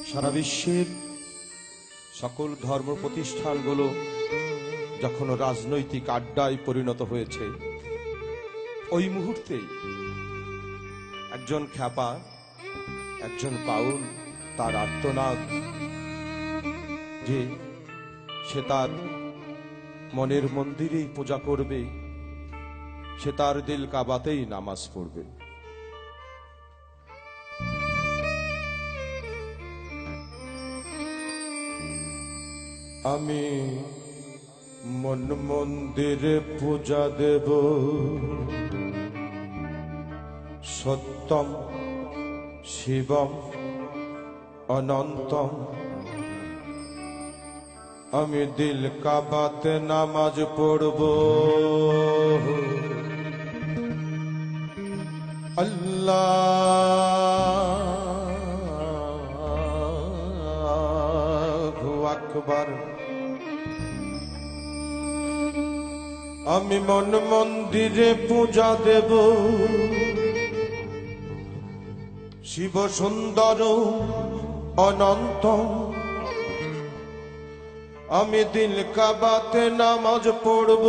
সারা বিশ্বের সকল ধর্ম প্রতিষ্ঠানগুলো যখন রাজনৈতিক আড্ডায় পরিণত হয়েছে, ওই মুহূর্তেই একজন খ্যাপা, একজন বাউল তার আর্তনাদ যে সে তার মনের মন্দিরেই পূজা করবে, সে তার দিল কাবাতেই নামাজ পড়বে। আমি মন মন্দিরে পূজা দেব, সত্যম শিবম অনন্তম। আমি দিল কাবাতে নামাজ পড়ব, আল্লাহু আকবার। আমি মন মন্দিরে পূজা দেব, শিব সুন্দর অনন্ত। আমি দিল কাবাতে নামাজ পড়ব,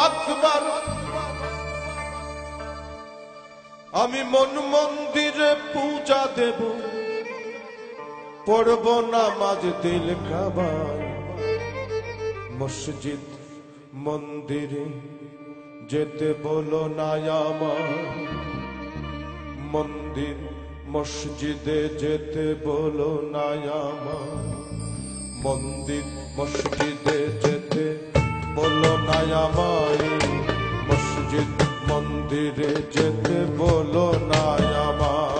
আকবার। আমি মন মন্দিরে পূজা দেব, পড়ব নামাজ দিল কাবায়। মসজিদ মন্দিরে যেতে বলো না আমার, মন্দির মসজিদে যেতে বলো না আমার। মন্দির মসজিদে যেতে বলো না আমায়, মসজিদ মন্দিরে যেতে বলো না আমায়।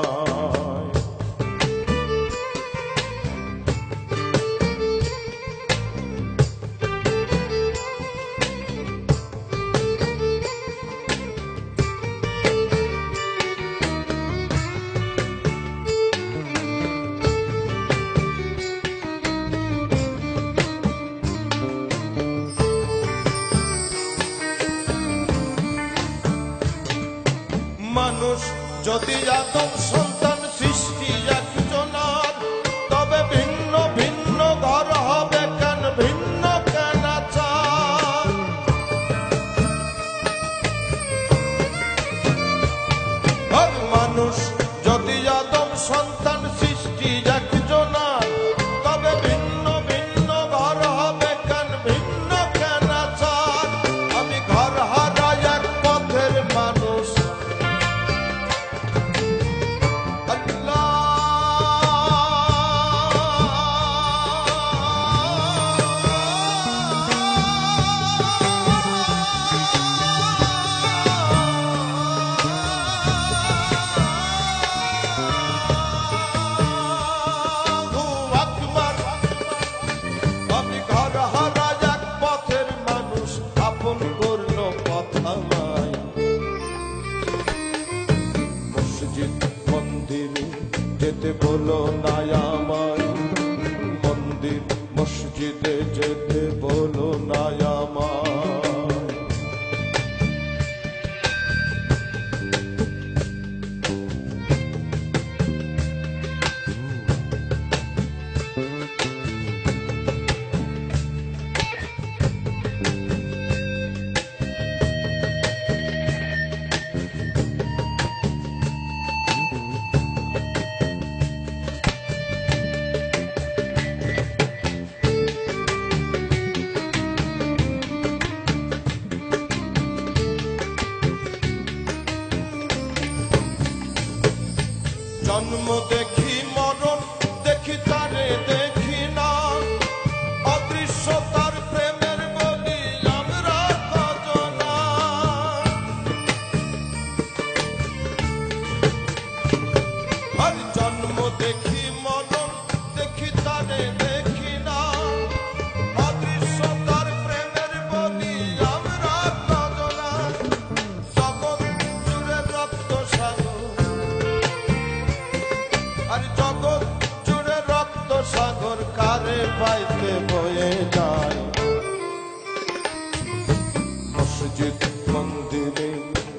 মানুষ যদি আদম সন্তান সৃষ্টি একজনার, তবে ভিন্ন ভিন্ন ঘর হবে কেন, ভিন্ন কেন আচার? আর মানুষ যদি আদম সন্তান সৃষ্টি একজনার, তবে ভিন্ন ভিন্ন ঘর হবে কেন, ভিন্ন কেন আচার? আমি ঘর হারাই এক পথের মানুষ, যেতে বলো না আমায়, মন্দির মসজিদে যেতে বলো না আমায়। জন্ম দেখি মরণ দেখি তারে দেখি না, অদৃশ্য তার প্রেমের বলি আমরা কজনা। আর জন্ম দেখি মরণ দেখি তারে দেখি না অদৃশ্য তার প্রেমের বলি আমরা কজনা জগৎ জুড়ে রক্ত সাগর আর জগৎ জুড়ে রক্ত সাগর কারে পাইতে বয়ে যায় মসজিদ মন্দিরে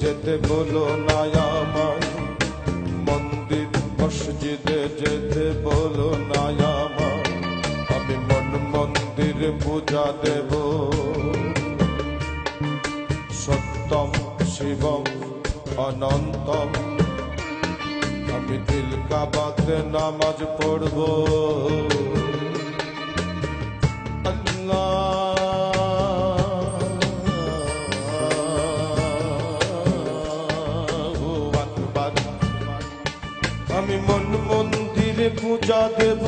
যেতে বলো না আমায় মন্দির মসজিদে যেতে বলো না আমায় আমি মন মন্দির পূজা দেব সত্যম শিবম অনন্তম আমি দিল কাবাতে নামাজ পড়ব আমি মন মন্দিরে পূজা দেব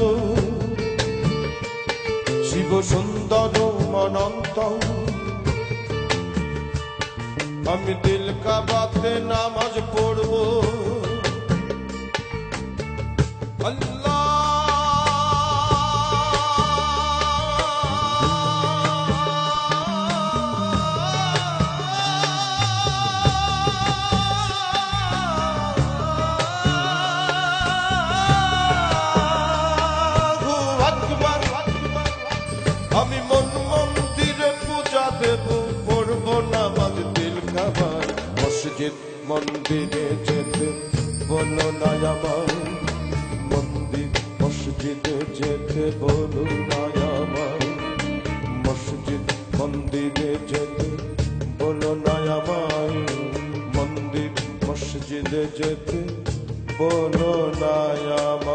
শিব সুন্দর অনন্ত আমি দিল কাবাতে নামাজ পড়ব আল্লাহ আমি মন মন্দিরে পূজা দেব পড়ব নামাজ দিল কাবার মসজিদ মন্দিরে যেতে বলো না আমায় মন্দির মসজিদে যেতে বলো না আমায় মসজিদ মন্দিরে যেতে বলো না আমায় মন্দির মসজিদে যেতে বলো না আমায়